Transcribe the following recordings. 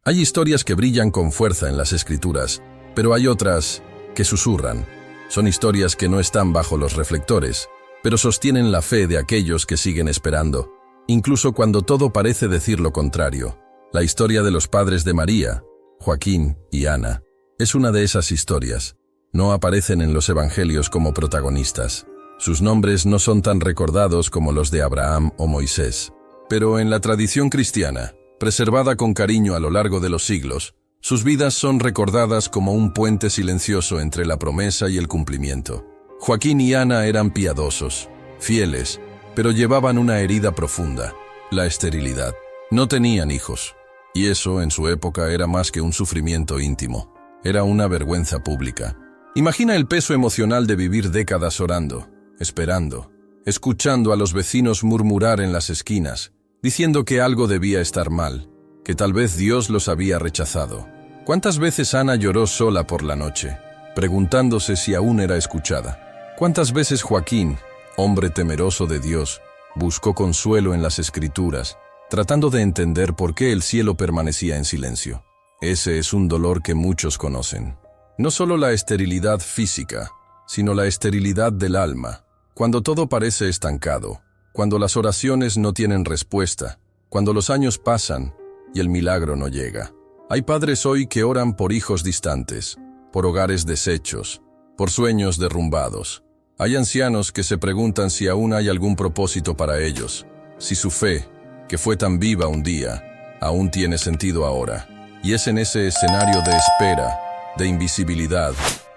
Hay historias que brillan con fuerza en las escrituras, pero hay otras que susurran. Son historias que no están bajo los reflectores, pero sostienen la fe de aquellos que siguen esperando, incluso cuando todo parece decir lo contrario. La historia de los padres de María, Joaquín y Ana, es una de esas historias. No aparecen en los evangelios como protagonistas. Sus nombres no son tan recordados como los de Abraham o Moisés. Pero en la tradición cristiana, preservada con cariño a lo largo de los siglos, sus vidas son recordadas como un puente silencioso entre la promesa y el cumplimiento. Joaquín y Ana eran piadosos, fieles, pero llevaban una herida profunda, la esterilidad. No tenían hijos, y eso en su época era más que un sufrimiento íntimo. Era una vergüenza pública. Imagina el peso emocional de vivir décadas orando, esperando, escuchando a los vecinos murmurar en las esquinas, diciendo que algo debía estar mal, que tal vez Dios los había rechazado. ¿Cuántas veces Ana lloró sola por la noche, preguntándose si aún era escuchada? ¿Cuántas veces Joaquín, hombre temeroso de Dios, buscó consuelo en las Escrituras, tratando de entender por qué el cielo permanecía en silencio? Ese es un dolor que muchos conocen. No solo la esterilidad física, sino la esterilidad del alma, cuando todo parece estancado, cuando las oraciones no tienen respuesta, cuando los años pasan y el milagro no llega. Hay padres hoy que oran por hijos distantes, por hogares deshechos, por sueños derrumbados. Hay ancianos que se preguntan si aún hay algún propósito para ellos, si su fe, que fue tan viva un día, aún tiene sentido ahora. Y es en ese escenario de espera, de invisibilidad,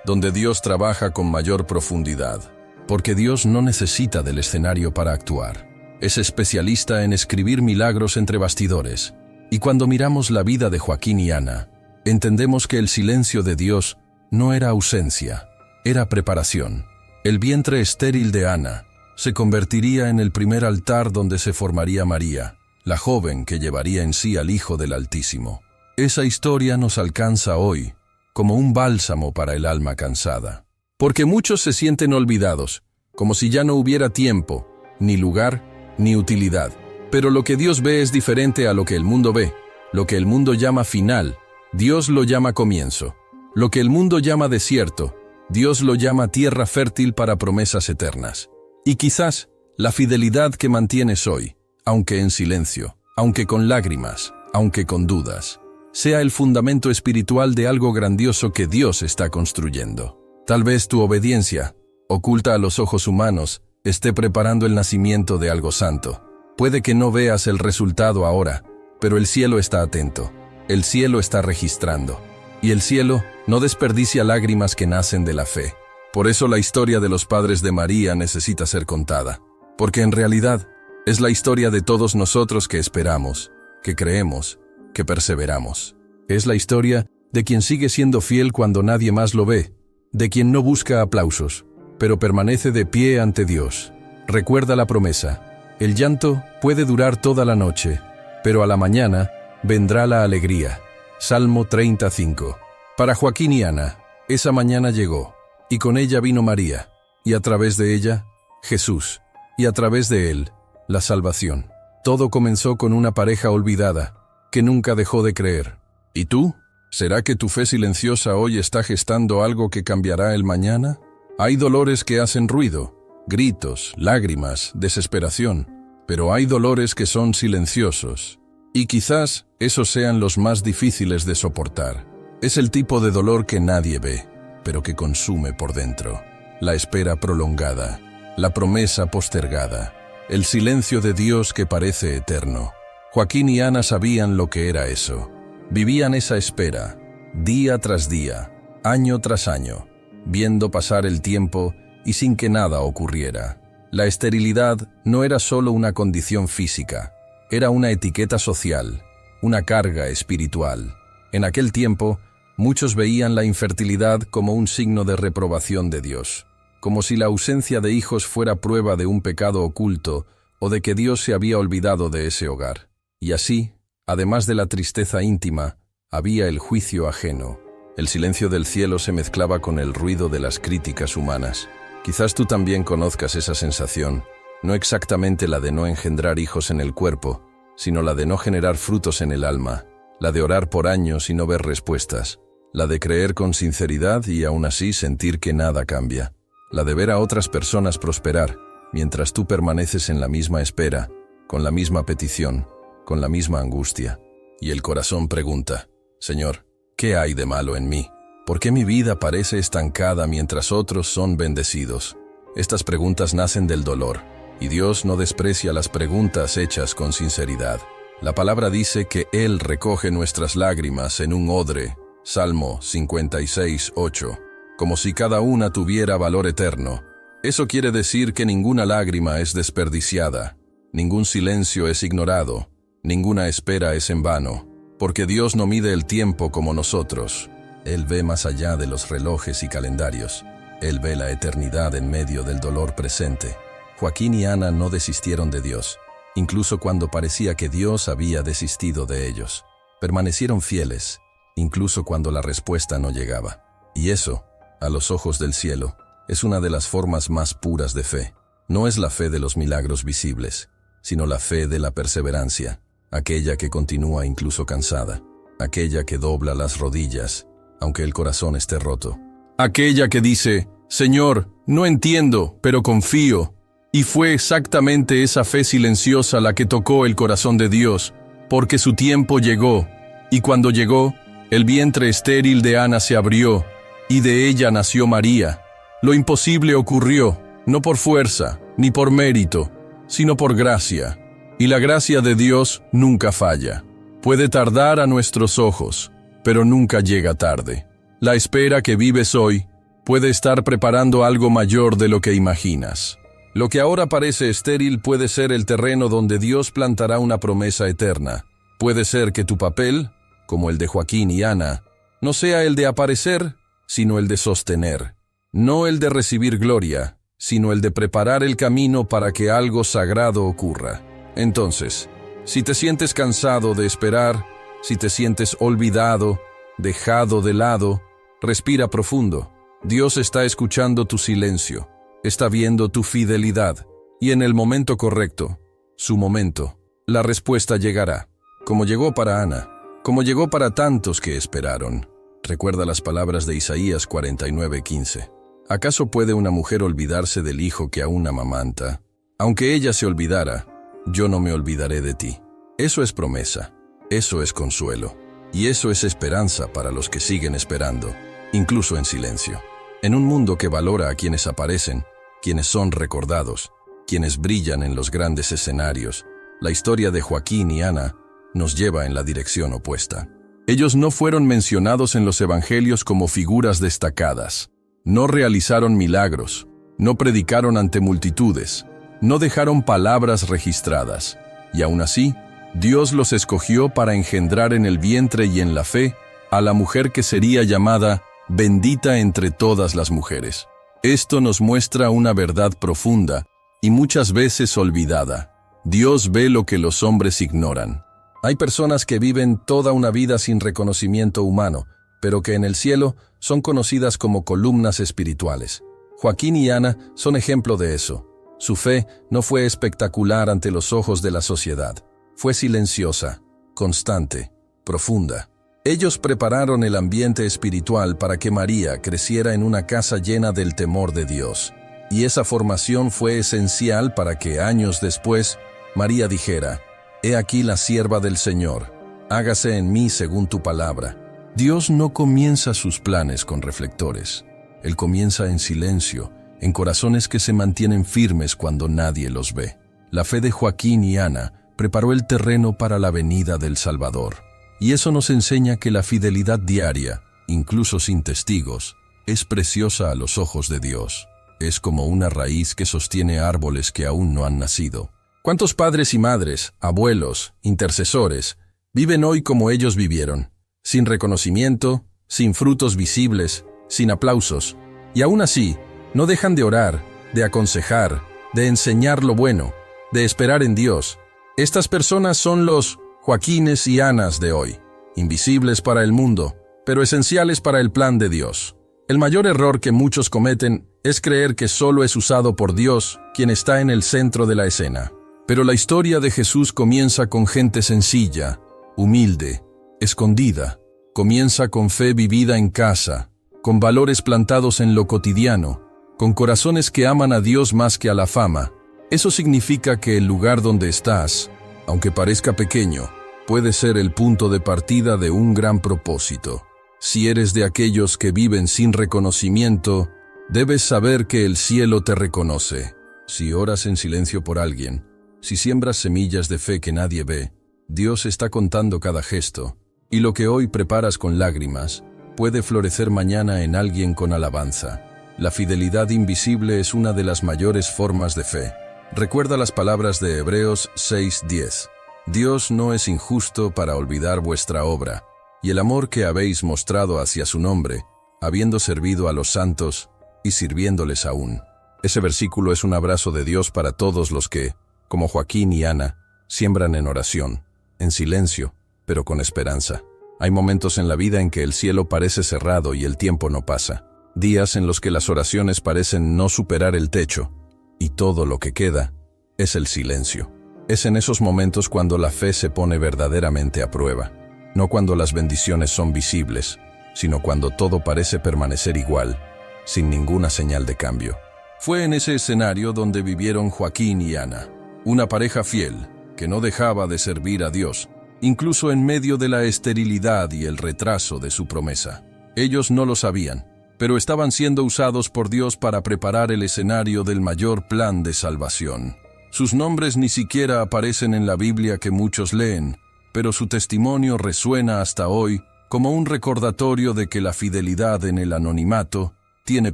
donde Dios trabaja con mayor profundidad. Porque Dios no necesita del escenario para actuar. Es especialista en escribir milagros entre bastidores. Y cuando miramos la vida de Joaquín y Ana, entendemos que el silencio de Dios no era ausencia, era preparación. El vientre estéril de Ana se convertiría en el primer altar donde se formaría María, la joven que llevaría en sí al Hijo del Altísimo. Esa historia nos alcanza hoy como un bálsamo para el alma cansada. Porque muchos se sienten olvidados, como si ya no hubiera tiempo, ni lugar, ni utilidad. Pero lo que Dios ve es diferente a lo que el mundo ve. Lo que el mundo llama final, Dios lo llama comienzo. Lo que el mundo llama desierto, Dios lo llama tierra fértil para promesas eternas. Y quizás la fidelidad que mantienes hoy, aunque en silencio, aunque con lágrimas, aunque con dudas, sea el fundamento espiritual de algo grandioso que Dios está construyendo. Tal vez tu obediencia, oculta a los ojos humanos, esté preparando el nacimiento de algo santo. Puede que no veas el resultado ahora, pero el cielo está atento. El cielo está registrando. Y el cielo no desperdicia lágrimas que nacen de la fe. Por eso la historia de los padres de María necesita ser contada. Porque en realidad es la historia de todos nosotros que esperamos, que creemos, que perseveramos. Es la historia de quien sigue siendo fiel cuando nadie más lo ve, de quien no busca aplausos, pero permanece de pie ante Dios. Recuerda la promesa. El llanto puede durar toda la noche, pero a la mañana vendrá la alegría. Salmo 35. Para Joaquín y Ana, esa mañana llegó, y con ella vino María, y a través de ella, Jesús, y a través de él, la salvación. Todo comenzó con una pareja olvidada, que nunca dejó de creer. ¿Y tú? ¿Será que tu fe silenciosa hoy está gestando algo que cambiará el mañana? Hay dolores que hacen ruido, gritos, lágrimas, desesperación, pero hay dolores que son silenciosos. Y quizás esos sean los más difíciles de soportar. Es el tipo de dolor que nadie ve, pero que consume por dentro. La espera prolongada, la promesa postergada, el silencio de Dios que parece eterno. Joaquín y Ana sabían lo que era eso. Vivían esa espera, día tras día, año tras año, viendo pasar el tiempo y sin que nada ocurriera. La esterilidad no era solo una condición física, era una etiqueta social, una carga espiritual. En aquel tiempo, muchos veían la infertilidad como un signo de reprobación de Dios, como si la ausencia de hijos fuera prueba de un pecado oculto o de que Dios se había olvidado de ese hogar. Y así, además de la tristeza íntima, había el juicio ajeno. El silencio del cielo se mezclaba con el ruido de las críticas humanas. Quizás tú también conozcas esa sensación, no exactamente la de no engendrar hijos en el cuerpo, sino la de no generar frutos en el alma. la de orar por años y no ver respuestas, la de creer con sinceridad y aún así sentir que nada cambia, la de ver a otras personas prosperar, mientras tú permaneces en la misma espera, con la misma petición, con la misma angustia. Y el corazón pregunta: Señor, ¿qué hay de malo en mí? ¿Por qué mi vida parece estancada mientras otros son bendecidos? Estas preguntas nacen del dolor, y Dios no desprecia las preguntas hechas con sinceridad. La palabra dice que Él recoge nuestras lágrimas en un odre, Salmo 56:8, como si cada una tuviera valor eterno. Eso quiere decir que ninguna lágrima es desperdiciada, ningún silencio es ignorado, ninguna espera es en vano, porque Dios no mide el tiempo como nosotros. Él ve más allá de los relojes y calendarios. Él ve la eternidad en medio del dolor presente. Joaquín y Ana no desistieron de Dios, incluso cuando parecía que Dios había desistido de ellos. Permanecieron fieles, incluso cuando la respuesta no llegaba. Y eso, a los ojos del cielo, es una de las formas más puras de fe. No es la fe de los milagros visibles, sino la fe de la perseverancia, aquella que continúa incluso cansada, aquella que dobla las rodillas, aunque el corazón esté roto. Aquella que dice: Señor, no entiendo, pero confío. Y fue exactamente esa fe silenciosa la que tocó el corazón de Dios, porque su tiempo llegó, y cuando llegó, el vientre estéril de Ana se abrió, y de ella nació María. Lo imposible ocurrió, no por fuerza, ni por mérito, sino por gracia. Y la gracia de Dios nunca falla. Puede tardar a nuestros ojos, pero nunca llega tarde. La espera que vives hoy puede estar preparando algo mayor de lo que imaginas. Lo que ahora parece estéril puede ser el terreno donde Dios plantará una promesa eterna. Puede ser que tu papel, como el de Joaquín y Ana, no sea el de aparecer, sino el de sostener. No el de recibir gloria, sino el de preparar el camino para que algo sagrado ocurra. Entonces, si te sientes cansado de esperar, si te sientes olvidado, dejado de lado, respira profundo. Dios está escuchando tu silencio. Está viendo tu fidelidad, y en el momento correcto, su momento, la respuesta llegará, como llegó para Ana, como llegó para tantos que esperaron. Recuerda las palabras de Isaías 49:15. ¿Acaso puede una mujer olvidarse del hijo que aún amamanta? Aunque ella se olvidara, yo no me olvidaré de ti. Eso es promesa, eso es consuelo, y eso es esperanza para los que siguen esperando, incluso en silencio. En un mundo que valora a quienes aparecen, quienes son recordados, quienes brillan en los grandes escenarios, la historia de Joaquín y Ana nos lleva en la dirección opuesta. Ellos no fueron mencionados en los evangelios como figuras destacadas, no realizaron milagros, no predicaron ante multitudes, no dejaron palabras registradas, y aún así, Dios los escogió para engendrar en el vientre y en la fe a la mujer que sería llamada bendita entre todas las mujeres. Esto nos muestra una verdad profunda y muchas veces olvidada. Dios ve lo que los hombres ignoran. Hay personas que viven toda una vida sin reconocimiento humano, pero que en el cielo son conocidas como columnas espirituales. Joaquín y Ana son ejemplo de eso. Su fe no fue espectacular ante los ojos de la sociedad. Fue silenciosa, constante, profunda. Ellos prepararon el ambiente espiritual para que María creciera en una casa llena del temor de Dios. Y esa formación fue esencial para que años después María dijera: «He aquí la sierva del Señor, hágase en mí según tu palabra». Dios no comienza sus planes con reflectores. Él comienza en silencio, en corazones que se mantienen firmes cuando nadie los ve. La fe de Joaquín y Ana preparó el terreno para la venida del Salvador. Y eso nos enseña que la fidelidad diaria, incluso sin testigos, es preciosa a los ojos de Dios. Es como una raíz que sostiene árboles que aún no han nacido. ¿Cuántos padres y madres, abuelos, intercesores, viven hoy como ellos vivieron? Sin reconocimiento, sin frutos visibles, sin aplausos. Y aún así, no dejan de orar, de aconsejar, de enseñar lo bueno, de esperar en Dios. Estas personas son los Joaquines y Anas de hoy, invisibles para el mundo, pero esenciales para el plan de Dios. El mayor error que muchos cometen es creer que solo es usado por Dios quien está en el centro de la escena. Pero la historia de Jesús comienza con gente sencilla, humilde, escondida. Comienza con fe vivida en casa, con valores plantados en lo cotidiano, con corazones que aman a Dios más que a la fama. Eso significa que el lugar donde estás, aunque parezca pequeño, puede ser el punto de partida de un gran propósito. Si eres de aquellos que viven sin reconocimiento, debes saber que el cielo te reconoce. Si oras en silencio por alguien, si siembras semillas de fe que nadie ve, Dios está contando cada gesto, y lo que hoy preparas con lágrimas puede florecer mañana en alguien con alabanza. La fidelidad invisible es una de las mayores formas de fe. Recuerda las palabras de Hebreos 6:10. Dios no es injusto para olvidar vuestra obra, y el amor que habéis mostrado hacia su nombre, habiendo servido a los santos y sirviéndoles aún. Ese versículo es un abrazo de Dios para todos los que, como Joaquín y Ana, siembran en oración, en silencio, pero con esperanza. Hay momentos en la vida en que el cielo parece cerrado y el tiempo no pasa. Días en los que las oraciones parecen no superar el techo, y todo lo que queda es el silencio. Es en esos momentos cuando la fe se pone verdaderamente a prueba. No cuando las bendiciones son visibles, sino cuando todo parece permanecer igual, sin ninguna señal de cambio. Fue en ese escenario donde vivieron Joaquín y Ana, una pareja fiel, que no dejaba de servir a Dios, incluso en medio de la esterilidad y el retraso de su promesa. Ellos no lo sabían, pero estaban siendo usados por Dios para preparar el escenario del mayor plan de salvación. Sus nombres ni siquiera aparecen en la Biblia que muchos leen, pero su testimonio resuena hasta hoy como un recordatorio de que la fidelidad en el anonimato tiene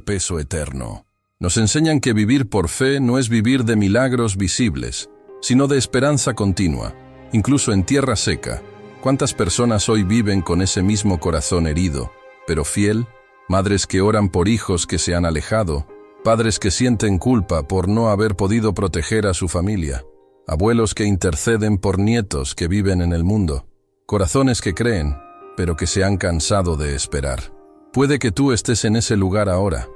peso eterno. Nos enseñan que vivir por fe no es vivir de milagros visibles, sino de esperanza continua, incluso en tierra seca. ¿Cuántas personas hoy viven con ese mismo corazón herido, pero fiel? Madres que oran por hijos que se han alejado, padres que sienten culpa por no haber podido proteger a su familia, abuelos que interceden por nietos que viven en el mundo, corazones que creen, pero que se han cansado de esperar. Puede que tú estés en ese lugar ahora.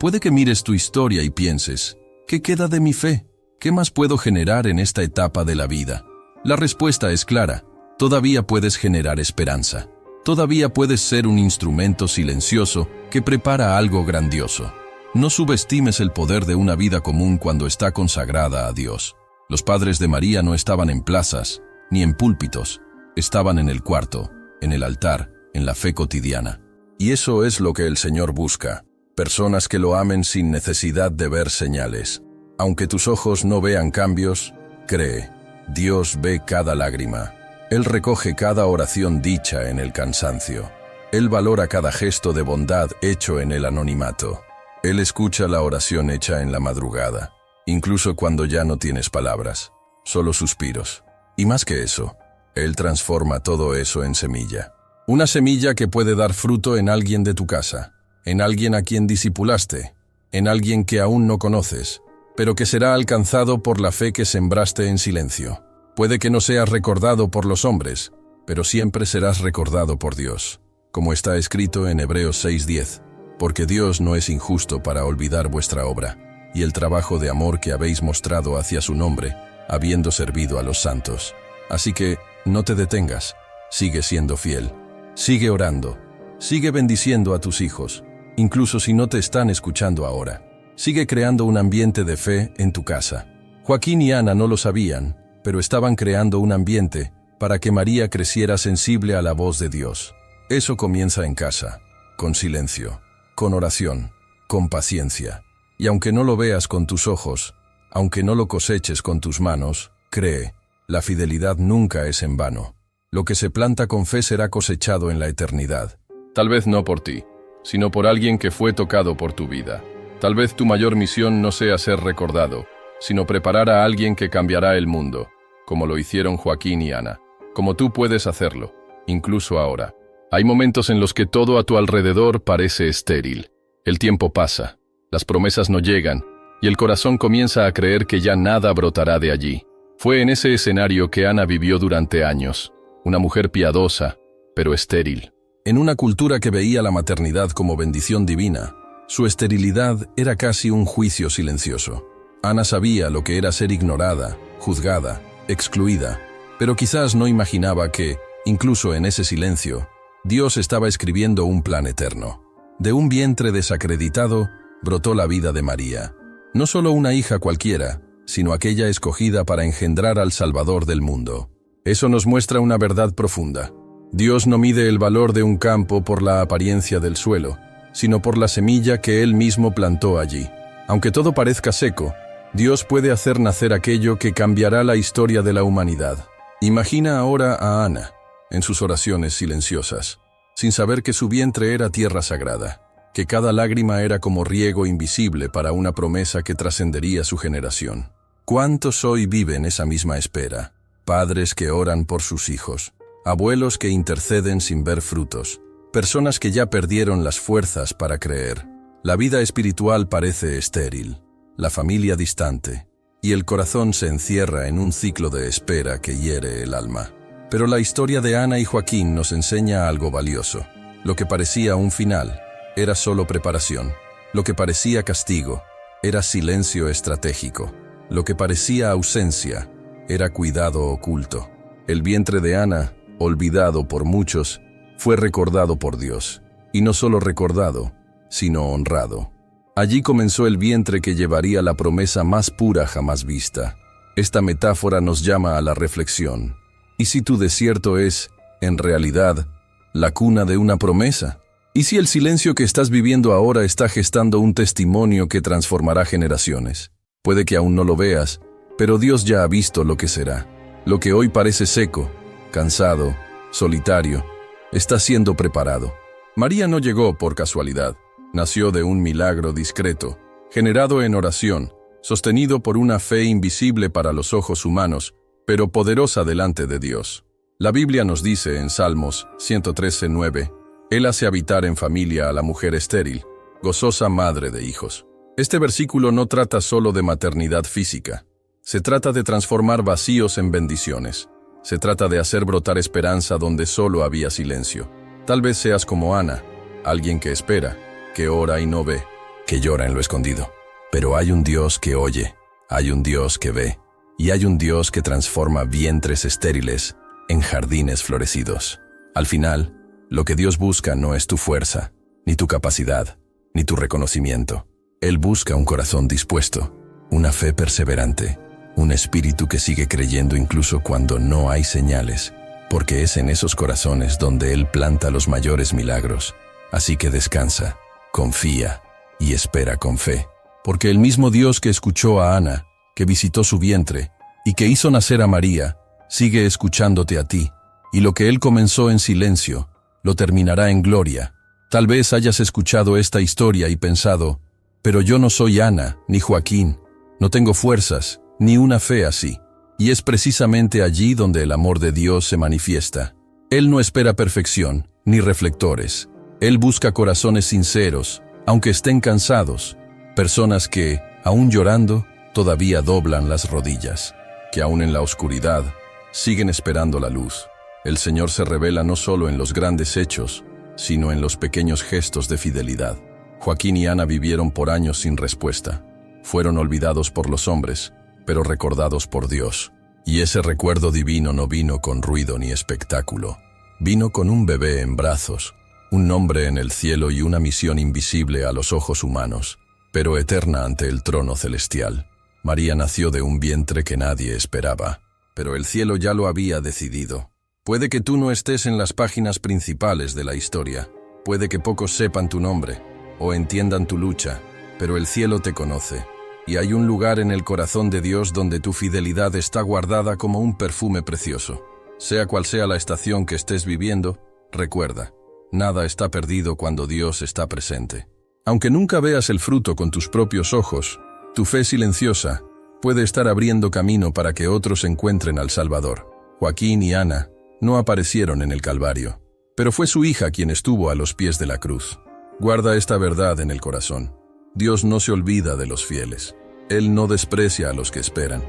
Puede que mires tu historia y pienses, ¿qué queda de mi fe? ¿Qué más puedo generar en esta etapa de la vida? La respuesta es clara. Todavía puedes generar esperanza. Todavía puedes ser un instrumento silencioso que prepara algo grandioso. No subestimes el poder de una vida común cuando está consagrada a Dios. Los padres de María no estaban en plazas, ni en púlpitos. Estaban en el cuarto, en el altar, en la fe cotidiana. Y eso es lo que el Señor busca. Personas que lo amen sin necesidad de ver señales. Aunque tus ojos no vean cambios, cree. Dios ve cada lágrima. Él recoge cada oración dicha en el cansancio. Él valora cada gesto de bondad hecho en el anonimato. Él escucha la oración hecha en la madrugada, incluso cuando ya no tienes palabras, solo suspiros. Y más que eso, Él transforma todo eso en semilla. Una semilla que puede dar fruto en alguien de tu casa, en alguien a quien discipulaste, en alguien que aún no conoces, pero que será alcanzado por la fe que sembraste en silencio. Puede que no seas recordado por los hombres, pero siempre serás recordado por Dios, como está escrito en Hebreos 6:10, porque Dios no es injusto para olvidar vuestra obra y el trabajo de amor que habéis mostrado hacia su nombre, habiendo servido a los santos. Así que no te detengas, sigue siendo fiel, sigue orando, sigue bendiciendo a tus hijos, incluso si no te están escuchando ahora. Sigue creando un ambiente de fe en tu casa. Joaquín y Ana no lo sabían, pero estaban creando un ambiente para que María creciera sensible a la voz de Dios. Eso comienza en casa, con silencio, con oración, con paciencia. Y aunque no lo veas con tus ojos, aunque no lo coseches con tus manos, cree, la fidelidad nunca es en vano. Lo que se planta con fe será cosechado en la eternidad. Tal vez no por ti, sino por alguien que fue tocado por tu vida. Tal vez tu mayor misión no sea ser recordado, sino preparar a alguien que cambiará el mundo, como lo hicieron Joaquín y Ana. Como tú puedes hacerlo, incluso ahora. Hay momentos en los que todo a tu alrededor parece estéril. El tiempo pasa, las promesas no llegan, y el corazón comienza a creer que ya nada brotará de allí. Fue en ese escenario que Ana vivió durante años, una mujer piadosa, pero estéril. En una cultura que veía la maternidad como bendición divina, su esterilidad era casi un juicio silencioso. Ana sabía lo que era ser ignorada, juzgada, excluida, pero quizás no imaginaba que, Incluso en ese silencio, Dios estaba escribiendo un plan eterno. De un vientre desacreditado brotó la vida de María. No solo una hija cualquiera, sino aquella escogida para engendrar al Salvador del mundo. Eso nos muestra una verdad profunda. Dios no mide el valor de un campo por la apariencia del suelo, sino por la semilla que Él mismo plantó allí. Aunque todo parezca seco, Dios puede hacer nacer aquello que cambiará la historia de la humanidad. Imagina ahora a Ana, en sus oraciones silenciosas, sin saber que su vientre era tierra sagrada, que cada lágrima era como riego invisible para una promesa que trascendería su generación. ¿Cuántos hoy viven esa misma espera? Padres que oran por sus hijos, abuelos que interceden sin ver frutos, personas que ya perdieron las fuerzas para creer. La vida espiritual parece estéril, la familia distante, y el corazón se encierra en un ciclo de espera que hiere el alma. Pero la historia de Ana y Joaquín nos enseña algo valioso. Lo que parecía un final era solo preparación. Lo que parecía castigo era silencio estratégico. Lo que parecía ausencia era cuidado oculto. El vientre de Ana, olvidado por muchos, fue recordado por Dios. Y no solo recordado, sino honrado. Allí comenzó el vientre que llevaría la promesa más pura jamás vista. Esta metáfora nos llama a la reflexión. ¿Y si tu desierto es, en realidad, la cuna de una promesa? ¿Y si el silencio que estás viviendo ahora está gestando un testimonio que transformará generaciones? Puede que aún no lo veas, pero Dios ya ha visto lo que será. Lo que hoy parece seco, cansado, solitario, está siendo preparado. María no llegó por casualidad. Nació de un milagro discreto, generado en oración, sostenido por una fe invisible para los ojos humanos, pero poderosa delante de Dios. La Biblia nos dice en Salmos 113:9, Él hace habitar en familia a la mujer estéril, gozosa madre de hijos. Este versículo no trata solo de maternidad física. Se trata de transformar vacíos en bendiciones. Se trata de hacer brotar esperanza donde solo había silencio. Tal vez seas como Ana, alguien que espera, que ora y no ve, que llora en lo escondido. Pero hay un Dios que oye, hay un Dios que ve, y hay un Dios que transforma vientres estériles en jardines florecidos. Al final, lo que Dios busca no es tu fuerza, ni tu capacidad, ni tu reconocimiento. Él busca un corazón dispuesto, una fe perseverante, un espíritu que sigue creyendo incluso cuando no hay señales, porque es en esos corazones donde Él planta los mayores milagros. Así que descansa, confía y espera con fe, porque el mismo Dios que escuchó a Ana, que visitó su vientre y que hizo nacer a María, sigue escuchándote a ti, y lo que Él comenzó en silencio, lo terminará en gloria. Tal vez hayas escuchado esta historia y pensado, pero yo no soy Ana ni Joaquín, no tengo fuerzas, ni una fe así. Y es precisamente allí donde el amor de Dios se manifiesta. Él no espera perfección, ni reflectores. Él busca corazones sinceros, aunque estén cansados, personas que, aún llorando, todavía doblan las rodillas, que aún en la oscuridad siguen esperando la luz. El Señor se revela no solo en los grandes hechos, sino en los pequeños gestos de fidelidad. Joaquín y Ana vivieron por años sin respuesta. Fueron olvidados por los hombres, pero recordados por Dios. Y ese recuerdo divino no vino con ruido ni espectáculo. Vino con un bebé en brazos, un nombre en el cielo y una misión invisible a los ojos humanos, pero eterna ante el trono celestial. María nació de un vientre que nadie esperaba, pero el cielo ya lo había decidido. Puede que tú no estés en las páginas principales de la historia, puede que pocos sepan tu nombre o entiendan tu lucha, pero el cielo te conoce, y hay un lugar en el corazón de Dios donde tu fidelidad está guardada como un perfume precioso. Sea cual sea la estación que estés viviendo, recuerda, nada está perdido cuando Dios está presente. Aunque nunca veas el fruto con tus propios ojos, tu fe silenciosa puede estar abriendo camino para que otros encuentren al Salvador. Joaquín y Ana no aparecieron en el Calvario, pero fue su hija quien estuvo a los pies de la cruz. Guarda esta verdad en el corazón. Dios no se olvida de los fieles. Él no desprecia a los que esperan.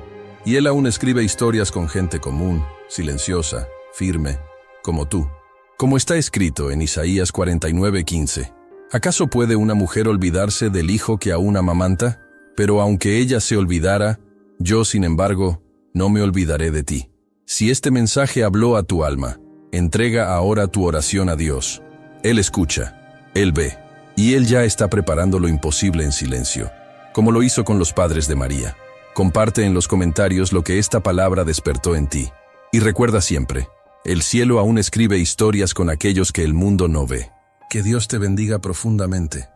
Y Él aún escribe historias con gente común, silenciosa, firme, como tú. Como está escrito en Isaías 49:15, ¿acaso puede una mujer olvidarse del hijo que aún amamanta? Pero aunque ella se olvidara, yo, sin embargo, no me olvidaré de ti. Si este mensaje habló a tu alma, Entrega ahora tu oración a Dios. Él escucha, Él ve, y Él ya está preparando lo imposible en silencio, como lo hizo con los padres de María. Comparte en los comentarios lo que esta palabra despertó en ti. Y recuerda siempre, el cielo aún escribe historias con aquellos que el mundo no ve. Que Dios te bendiga profundamente.